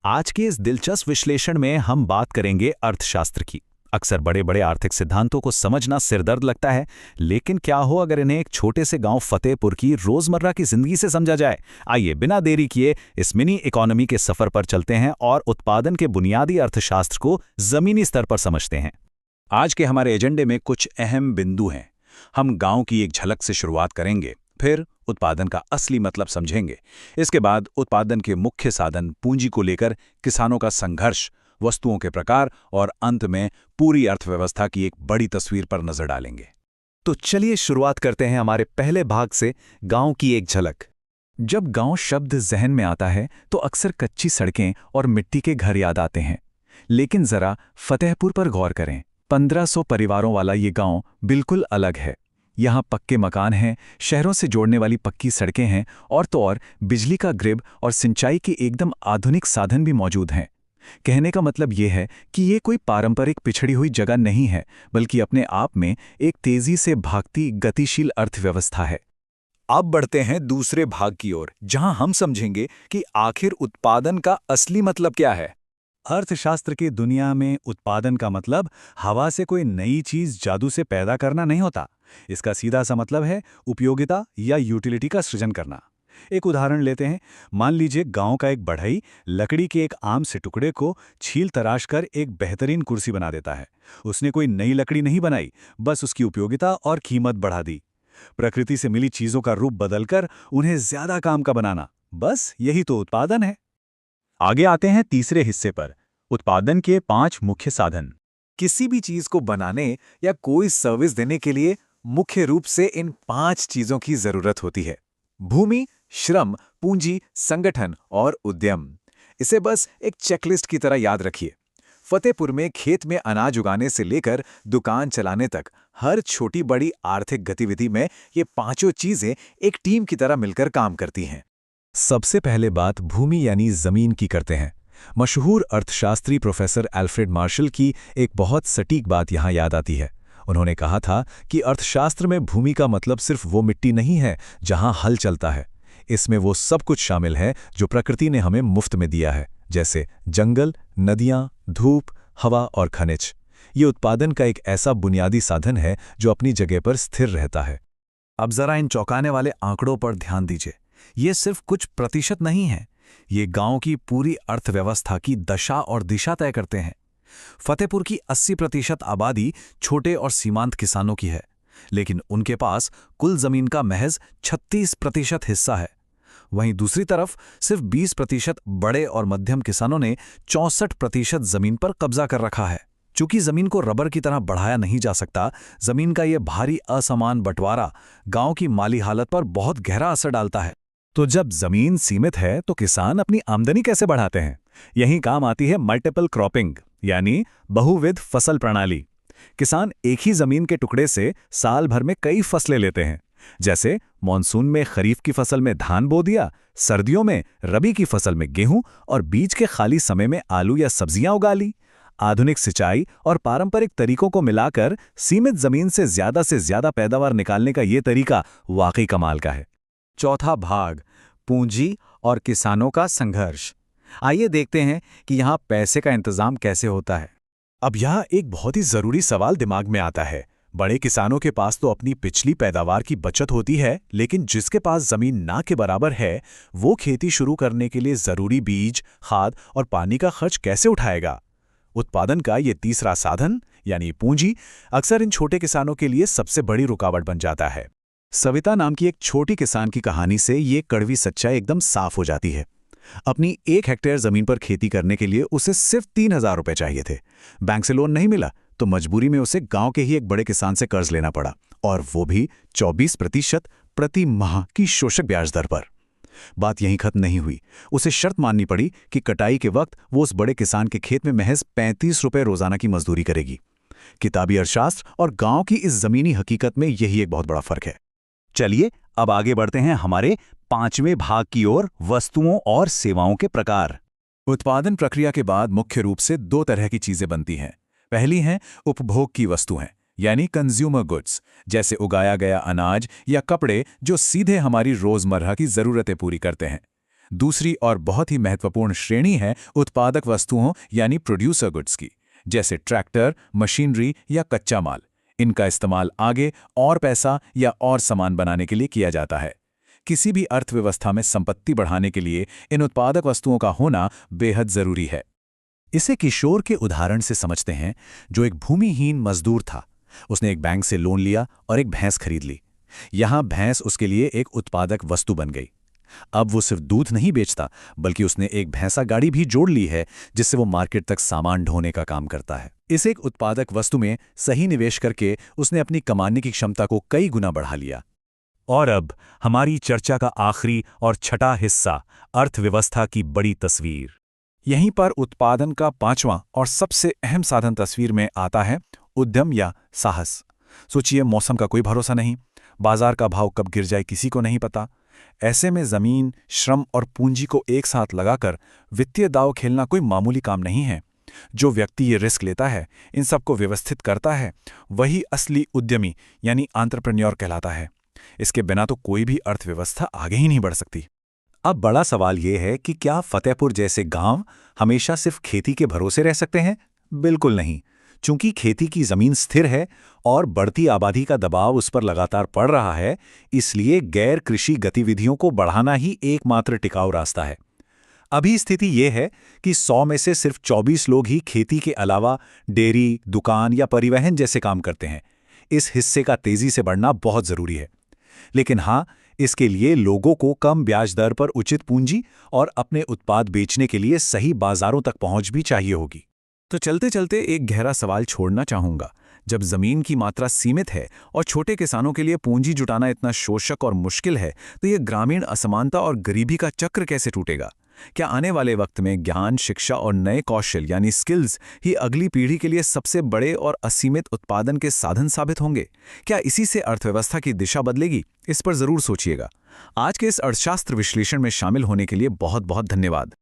आज के इस दिलचस्प विश्लेषण में हम बात करेंगे अर्थशास्त्र की। अक्सर बड़े बड़े आर्थिक सिद्धांतों को समझना सिरदर्द लगता है, लेकिन क्या हो अगर इन्हें एक छोटे से गांव फतेहपुर की रोजमर्रा की जिंदगी से समझा जाए। आइए बिना देरी किए इस मिनी इकोनॉमी के सफर पर चलते हैं और उत्पादन के बुनियादी अर्थशास्त्र को जमीनी स्तर पर समझते हैं। आज के हमारे एजेंडे में कुछ अहम बिंदु हैं। हम गांव की एक झलक से शुरुआत करेंगे, फिर उत्पादन का असली मतलब समझेंगे। इसके बाद उत्पादन के मुख्य साधन पूंजी को लेकर किसानों का संघर्ष, वस्तुओं के प्रकार और अंत में पूरी अर्थव्यवस्था की एक बड़ी तस्वीर पर नजर डालेंगे। तो चलिए शुरुआत करते हैं हमारे पहले भाग से, गांव की एक झलक। जब गांव शब्द जहन में आता है तो अक्सर कच्ची सड़कें और मिट्टी के घर याद आते हैं, लेकिन जरा फतेहपुर पर गौर करें। 1500 परिवारों वाला ये गांव बिल्कुल अलग है। यहाँ पक्के मकान हैं, शहरों से जोड़ने वाली पक्की सड़कें हैं और तो और बिजली का ग्रिड और सिंचाई के एकदम आधुनिक साधन भी मौजूद हैं। कहने का मतलब ये है कि ये कोई पारंपरिक पिछड़ी हुई जगह नहीं है, बल्कि अपने आप में एक तेजी से भागती गतिशील अर्थव्यवस्था है। अब बढ़ते हैं दूसरे भाग की ओर, जहां हम समझेंगे कि आखिर उत्पादन का असली मतलब क्या है। अर्थशास्त्र की दुनिया में उत्पादन का मतलब हवा से कोई नई चीज जादू से पैदा करना नहीं होता। इसका सीधा सा मतलब है उपयोगिता या यूटिलिटी का सृजन करना। एक उदाहरण लेते हैं। मान लीजिए गांव का एक बढ़ई लकड़ी के एक आम से टुकड़े को छील तराश कर एक बेहतरीन कुर्सी बना देता है। उसने कोई नई लकड़ी नहीं बनाई, बस उसकी उपयोगिता और कीमत बढ़ा दी। प्रकृति से मिली चीजों का रूप बदलकर उन्हें ज्यादा काम का बनाना, बस यही तो उत्पादन है। आगे आते हैं तीसरे हिस्से पर, उत्पादन के 5 मुख्य साधन। किसी भी चीज को बनाने या कोई सर्विस देने के लिए मुख्य रूप से इन 5 चीजों की जरूरत होती है: भूमि, श्रम, पूंजी, संगठन और उद्यम। इसे बस एक चेकलिस्ट की तरह याद रखिए। फतेहपुर में खेत में अनाज उगाने से लेकर दुकान चलाने तक हर छोटी बड़ी आर्थिक गतिविधि में ये 5 चीजें एक टीम की तरह मिलकर काम करती हैं। सबसे पहले बात भूमि यानी जमीन की करते हैं। मशहूर अर्थशास्त्री प्रोफेसर एल्फ्रेड मार्शल की एक बहुत सटीक बात यहाँ याद आती है। उन्होंने कहा था कि अर्थशास्त्र में भूमि का मतलब सिर्फ वो मिट्टी नहीं है जहां हल चलता है। इसमें वो सब कुछ शामिल है जो प्रकृति ने हमें मुफ्त में दिया है, जैसे जंगल, नदियां, धूप, हवा और खनिज। ये उत्पादन का एक ऐसा बुनियादी साधन है जो अपनी जगह पर स्थिर रहता है। अब जरा इन चौंकाने वाले आंकड़ों पर ध्यान दीजिए। ये सिर्फ कुछ प्रतिशत नहीं है, ये गांव की पूरी अर्थव्यवस्था की दशा और दिशा तय करते हैं। फतेहपुर की 80% आबादी छोटे और सीमांत किसानों की है, लेकिन उनके पास कुल जमीन का महज 36% हिस्सा है। वहीं दूसरी तरफ सिर्फ 20% बड़े और मध्यम किसानों ने 64% जमीन पर कब्जा कर रखा है। चूंकि जमीन को रबर की तरह बढ़ाया नहीं जा सकता, जमीन का यह भारी असमान बंटवारा गांव की माली हालत पर बहुत गहरा असर डालता है। तो जब जमीन सीमित है तो किसान अपनी आमदनी कैसे बढ़ाते हैं? यहीं काम आती है मल्टीपल क्रॉपिंग यानी बहुविध फसल प्रणाली। किसान एक ही जमीन के टुकड़े से साल भर में कई फसलें लेते हैं। जैसे मॉनसून में खरीफ की फसल में धान बो दिया, सर्दियों में रबी की फसल में गेहूं और बीच के खाली समय में आलू या सब्जियां उगा ली। आधुनिक सिंचाई और पारंपरिक तरीकों को मिलाकर सीमित जमीन से ज्यादा पैदावार निकालने का ये तरीका वाकई कमाल का है। चौथा भाग, पूंजी और किसानों का संघर्ष। आइए देखते हैं कि यहाँ पैसे का इंतजाम कैसे होता है। अब यहाँ एक बहुत ही जरूरी सवाल दिमाग में आता है। बड़े किसानों के पास तो अपनी पिछली पैदावार की बचत होती है, लेकिन जिसके पास जमीन ना के बराबर है, वो खेती शुरू करने के लिए जरूरी बीज, खाद और पानी का खर्च कैसे उठाएगा? उत्पादन का ये तीसरा साधन यानी पूंजी अक्सर इन छोटे किसानों के लिए सबसे बड़ी रुकावट बन जाता है। सविता नाम की एक छोटी किसान की कहानी से ये कड़वी सच्चाई एकदम साफ हो जाती है। अपनी 1 हेक्टेयर जमीन पर खेती करने के लिए उसे सिर्फ 3000 रुपए चाहिए थे। बैंक से लोन नहीं मिला तो मजबूरी में उसे गांव के ही एक बड़े किसान से कर्ज लेना पड़ा, और वो भी 24% प्रति माह की शोषक ब्याज दर पर। बात यहीं खत्म नहीं हुई। उसे शर्त माननी पड़ी कि कटाई के वक्त वो उस बड़े किसान के खेत में महज 35 रुपए रोजाना की मजदूरी करेगी। किताबी अर्थशास्त्र और गांव की इस जमीनी हकीकत में यही एक बहुत बड़ा फर्क है। चलिए अब आगे बढ़ते हैं हमारे 5वें भाग की ओर, वस्तुओं और सेवाओं के प्रकार। उत्पादन प्रक्रिया के बाद मुख्य रूप से 2 तरह की चीजें बनती हैं। पहली हैं उपभोग की वस्तुएं यानी कंज्यूमर गुड्स, जैसे उगाया गया अनाज या कपड़े जो सीधे हमारी रोजमर्रा की जरूरतें पूरी करते हैं। दूसरी और बहुत ही महत्वपूर्ण श्रेणी है उत्पादक वस्तुओं यानी प्रोड्यूसर गुड्स की, जैसे ट्रैक्टर, मशीनरी या कच्चा माल। इनका इस्तेमाल आगे और पैसा या और सामान बनाने के लिए किया जाता है। किसी भी अर्थव्यवस्था में संपत्ति बढ़ाने के लिए इन उत्पादक वस्तुओं का होना बेहद जरूरी है। इसे किशोर के उदाहरण से समझते हैं, जो एक भूमिहीन मजदूर था। उसने एक बैंक से लोन लिया और एक भैंस खरीद ली। यहां भैंस उसके लिए एक उत्पादक वस्तु बन गई। अब वो सिर्फ दूध नहीं बेचता, बल्कि उसने एक भैंसा गाड़ी भी जोड़ ली है, जिससे वो मार्केट तक सामान ढोने का काम करता है। इस एक उत्पादक वस्तु में सही निवेश करके उसने अपनी कमाने की क्षमता को कई गुना बढ़ा लिया। और अब हमारी चर्चा का आखिरी और छठा हिस्सा, अर्थव्यवस्था की बड़ी तस्वीर। यहीं पर उत्पादन का पांचवां और सबसे अहम साधन तस्वीर में आता है, उद्यम या साहस। सोचिए, मौसम का कोई भरोसा नहीं, बाजार का भाव कब गिर जाए किसी को नहीं पता। ऐसे में जमीन, श्रम और पूंजी को एक साथ लगाकर वित्तीय दांव खेलना कोई मामूली काम नहीं है। जो व्यक्ति ये रिस्क लेता है, इन सबको व्यवस्थित करता है, वही असली उद्यमी यानी एंटरप्रेन्योर कहलाता है। इसके बिना तो कोई भी अर्थव्यवस्था आगे ही नहीं बढ़ सकती। अब बड़ा सवाल ये है कि क्या फतेहपुर जैसे गांव हमेशा सिर्फ खेती के भरोसे रह सकते हैं? बिल्कुल नहीं। चूंकि खेती की जमीन स्थिर है और बढ़ती आबादी का दबाव उस पर लगातार पड़ रहा है, इसलिए गैर कृषि गतिविधियों को बढ़ाना ही एकमात्र टिकाऊ रास्ता है। अभी स्थिति यह है कि 100 में से सिर्फ 24 लोग ही खेती के अलावा डेयरी, दुकान या परिवहन जैसे काम करते हैं। इस हिस्से का तेजी से बढ़ना बहुत जरूरी है। लेकिन हाँ, इसके लिए लोगों को कम ब्याज दर पर उचित पूंजी और अपने उत्पाद बेचने के लिए सही बाजारों तक पहुंच भी चाहिए होगी। तो चलते चलते एक गहरा सवाल छोड़ना चाहूंगा। जब जमीन की मात्रा सीमित है और छोटे किसानों के लिए पूंजी जुटाना इतना शोषक और मुश्किल है, तो ये ग्रामीण असमानता और गरीबी का चक्र कैसे टूटेगा? क्या आने वाले वक्त में ज्ञान, शिक्षा और नए कौशल यानी स्किल्स ही अगली पीढ़ी के लिए सबसे बड़े और असीमित उत्पादन के साधन साबित होंगे? क्या इसी से अर्थव्यवस्था की दिशा बदलेगी? इस पर जरूर सोचिएगा। आज के इस अर्थशास्त्र विश्लेषण में शामिल होने के लिए बहुत बहुत धन्यवाद।